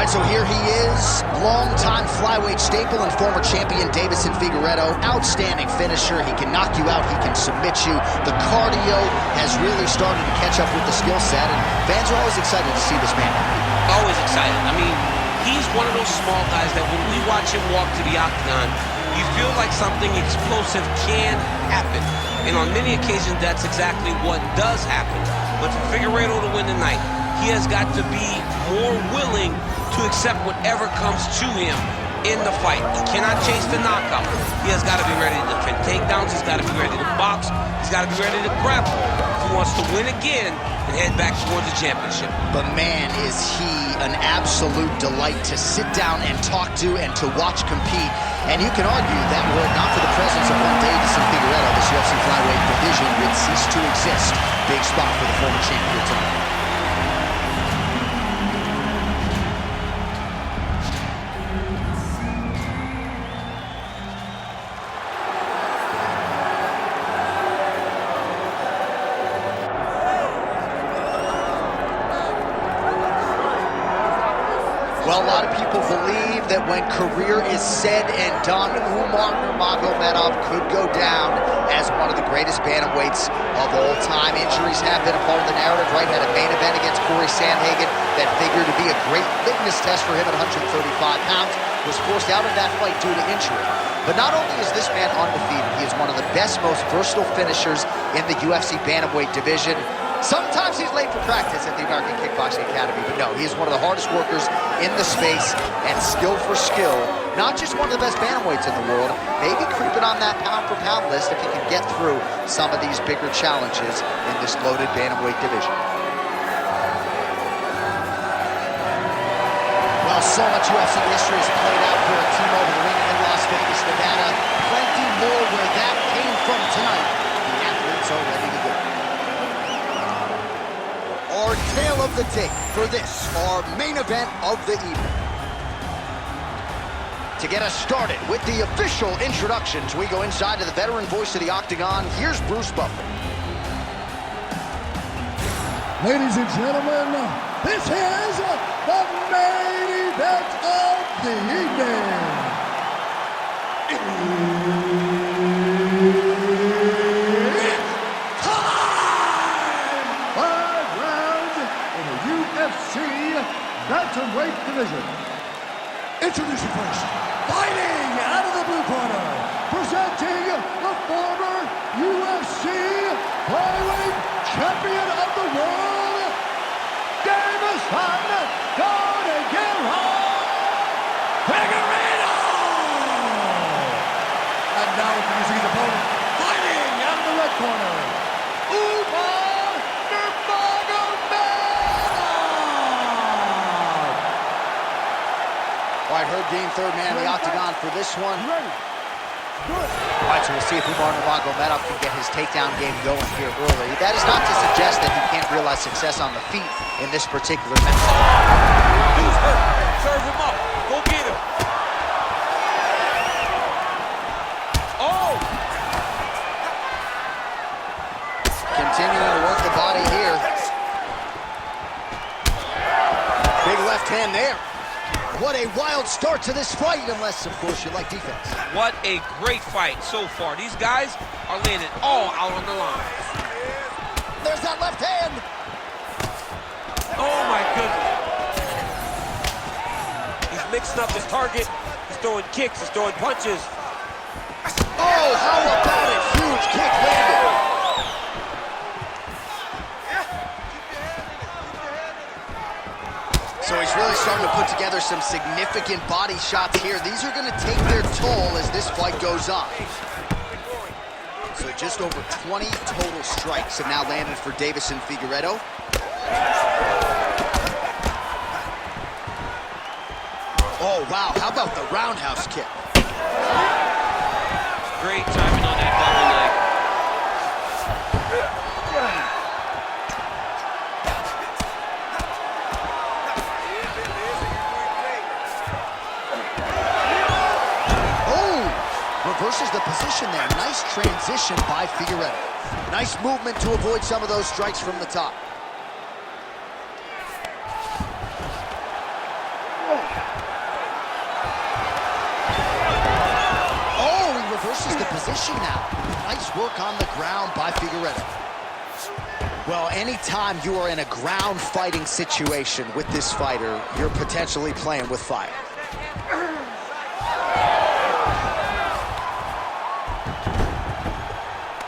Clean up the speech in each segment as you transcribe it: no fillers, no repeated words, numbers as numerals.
right, so here he is, longtime flyweight staple and former champion Deiveson Figueiredo. Outstanding finisher. He can knock you out. He can submit you. The cardio has really started to catch up with the skill set, and fans are always excited to see this man. Always excited. I mean, he's one of those small guys that when we watch him walk to the octagon, you feel like something explosive can happen. And on many occasions, that's exactly what does happen. But for Figueiredo to win tonight, he has got to be more willing to accept whatever comes to him in the fight. He cannot chase the knockout. He has got to be ready to defend takedowns. He's got to be ready to box. He's got to be ready to grapple if he wants to win again and head back towards the championship. But man, is he an absolute delight to sit down and talk to and to watch compete. And you can argue that were it not for the presence of one Deiveson Figueiredo, this UFC flyweight division would cease to exist. Big spot for the former champion tonight. Well, a lot of people believe that when career is said and done, Umar Nurmagomedov could go down as one of the greatest bantamweights of all time. Injuries have been a part of the narrative, right? Had a main event against Corey Sandhagen that figured to be a great litmus test for him at 135 pounds. Was forced out of that fight due to injury. But not only is this man undefeated, he is one of the best, most versatile finishers in the UFC bantamweight division. Sometimes he's late for practice at the American Kickboxing Academy, but no, he is one of the hardest workers in the space, and skill for skill, not just one of the best bantamweights in the world, maybe creeping on that pound-for-pound list if he can get through some of these bigger challenges in this loaded bantamweight division. Well, so much UFC history has played out for a team over the ring in Las Vegas, Nevada. Plenty more where that came from tonight. The athletes are ready to go. Our tale of the tape for this, our main event of the evening. To get us started with the official introductions, we go inside to the veteran voice of the Octagon. Here's Bruce Buffer. Ladies and gentlemen, this is the main event of the evening. UFC bantamweight division. Introducing first, fighting out of the blue corner, presenting the former UFC flyweight champion of the world, Deiveson Figueiredo. And now introducing his opponent, fighting out of the red corner, Umar. All right, Herb Dean, third man in the Octagon for this one. All right, so we'll see if Umar Nurmagomedov can get his takedown game going here early. That is not to suggest that he can't realize success on the feet in this particular match. Dude's hurt. Serve him up. Go get him. Oh! Continuing to work the body here. Big left hand there. What a wild start to this fight, unless, of course, you like defense. What a great fight so far. These guys are laying it all out on the line. There's that left hand. Oh, my goodness. He's mixing up his target. He's throwing kicks. He's throwing punches. Oh, how about it? Huge kick landed. So he's really starting to put together some significant body shots here. These are going to take their toll as this fight goes on. So just over 20 total strikes have now landed for Deiveson Figueiredo. Oh, wow. How about the roundhouse kick? Great timing on that double leg. Reverses the position there. Nice transition by Figueiredo. Nice movement to avoid some of those strikes from the top. finishing now. Nice work on the ground by Figueiredo. Well, anytime you are in a ground fighting situation with this fighter, you're potentially playing with fire.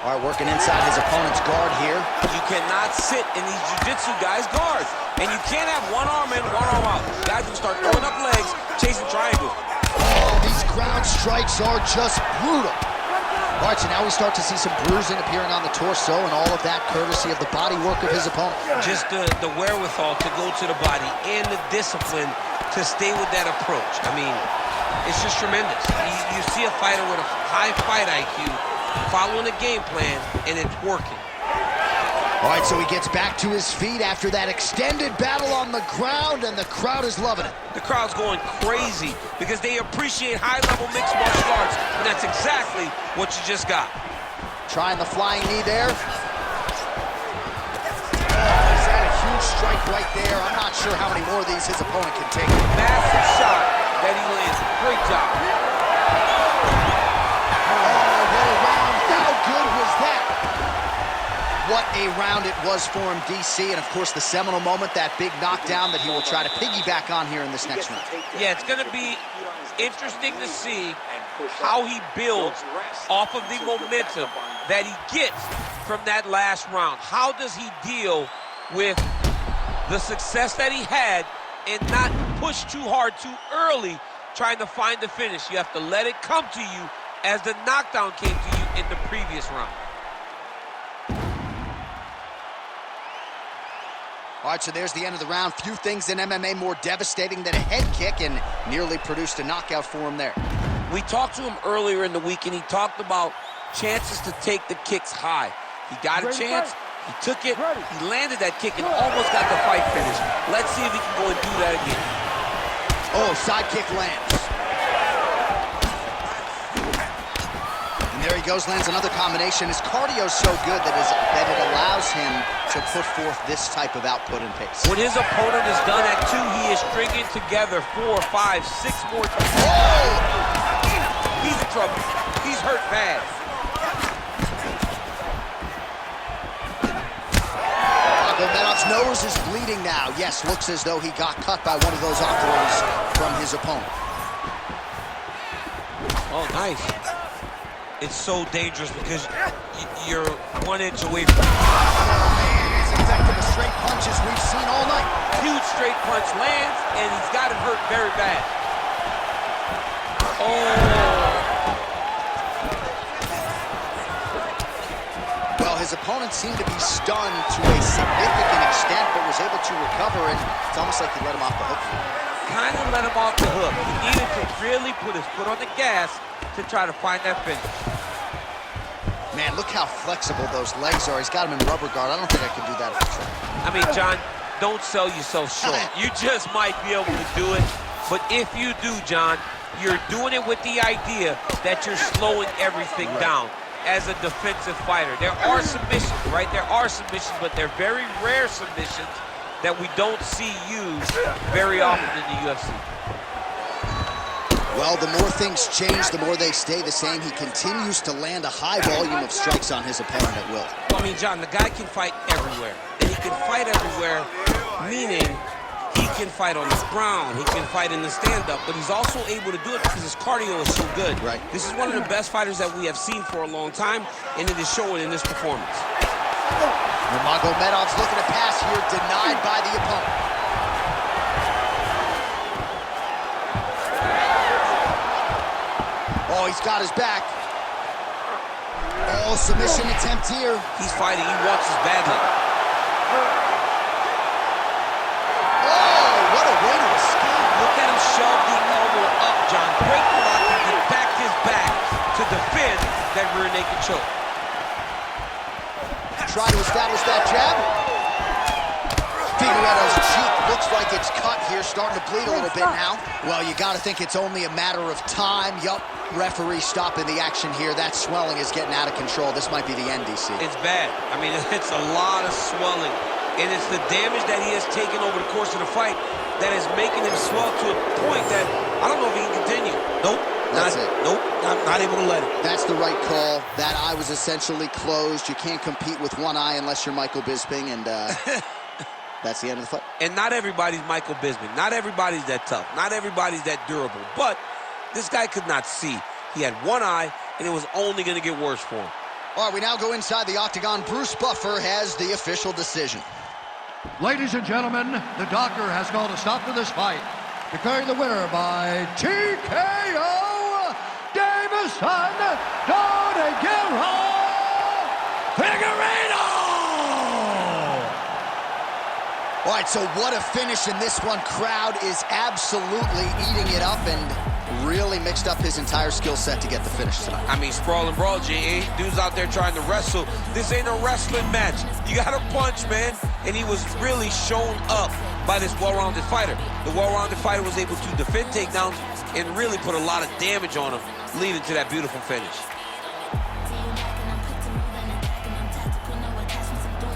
All right, working inside his opponent's guard here. You cannot sit in these jiu-jitsu guys' guards. And you can't have one arm in, one arm out. Guys will start throwing up legs, chasing triangles. Oh, these ground strikes are just brutal. All right, so now we start to see some bruising appearing on the torso, and all of that courtesy of the body work of his opponent. Just the wherewithal to go to the body and the discipline to stay with that approach. I mean, it's just tremendous. You see a fighter with a high fight IQ following a game plan, and it's working. All right, so he gets back to his feet after that extended battle on the ground, and the crowd is loving it. The crowd's going crazy because they appreciate high-level mixed martial arts, and that's exactly what you just got. Trying the flying knee there. Oh, he's had a huge strike right there. I'm not sure how many more of these his opponent can take. Massive shot that he lands. Great job. What a round it was for him, DC, and of course the seminal moment, that big knockdown that he will try to piggyback on here in this next round. Yeah, it's going to be interesting to see how he builds off of the momentum that he gets from that last round. How does he deal with the success that he had and not push too hard too early trying to find the finish? You have to let it come to you as the knockdown came to you in the previous round. All right, so there's the end of the round. Few things in MMA more devastating than a head kick, and nearly produced a knockout for him there. We talked to him earlier in the week, and he talked about chances to take the kicks high. He got a chance, he took it, he landed that kick, and almost got the fight finished. Let's see if he can go and do that again. Oh, side kick lands. And there he goes, lands another combination. His cardio's so good that it allows him to put forth this type of output and pace. When his opponent is done at 2, he is stringing together 4, 5, 6 more. Oh! He's in trouble. He's hurt bad. Nurmagomedov's nose is bleeding now. Yes, looks as though he got cut by one of those offloads from his opponent. Oh, nice. It's so dangerous because you're 1 inch away from He's effective with straight punches we've seen all night. huge straight punch lands, and he's got it hurt very bad. Oh. Well, his opponent seemed to be stunned to a significant extent, but was able to recover, and it's almost like he let him off the hook. Kind of let him off the hook. He needed to really put his foot on the gas to try to find that finish. Man, look how flexible those legs are. He's got him in rubber guard. I don't think I could do that if I tried. I mean, John, don't sell yourself short. You just might be able to do it, but if you do, John, you're doing it with the idea that you're slowing everything down as a defensive fighter. There are submissions, right? There are submissions, but they're very rare submissions that we don't see used very often in the UFC. Well, the more things change, the more they stay the same. He continues to land a high volume of strikes on his opponent at will. Well, I mean, John, the guy can fight everywhere. And he can fight everywhere, meaning he can fight on the ground, he can fight in the stand-up, but he's also able to do it because his cardio is so good. Right. This is one of the best fighters that we have seen for a long time, and it is showing in this performance. Nurmagomedov's looking to pass here, denied by the opponent. Oh, he's got his back. Oh, submission attempt here. He's fighting, he wants his badly. Oh, what a way to escape. Look at him shove the elbow up, John. Break the lock and get back his back to defend that rear naked choke. Try to establish that jab. Figueiredo's cheek looks like it's cut here, starting to bleed a little bit now. Well, you got to think it's only a matter of time. Yup, referee stopping the action here. That swelling is getting out of control. This might be the end, DC. It's bad. I mean, it's a lot of swelling. And it's the damage that he has taken over the course of the fight that is making him swell to a point that I don't know if he can continue. Nope. That's it. Nope, not able to let it. That's the right call. That eye was essentially closed. You can't compete with one eye unless you're Michael Bisping, and that's the end of the fight. And not everybody's Michael Bisping. Not everybody's that tough. Not everybody's that durable. But this guy could not see. He had one eye, and it was only going to get worse for him. All right, we now go inside the octagon. Bruce Buffer has the official decision. Ladies and gentlemen, the doctor has called a stop to this fight, declaring the winner by TKO, Deiveson, Figueiredo! All right, so what a finish in this one. Crowd is absolutely eating it up and really mixed up his entire skill set to get the finish tonight. I mean, sprawl and brawl, G.A. Dude's out there trying to wrestle. This ain't a wrestling match. You got to punch, man. And he was really shown up by this well-rounded fighter. The well-rounded fighter was able to defend takedowns and really put a lot of damage on him, leading to that beautiful finish.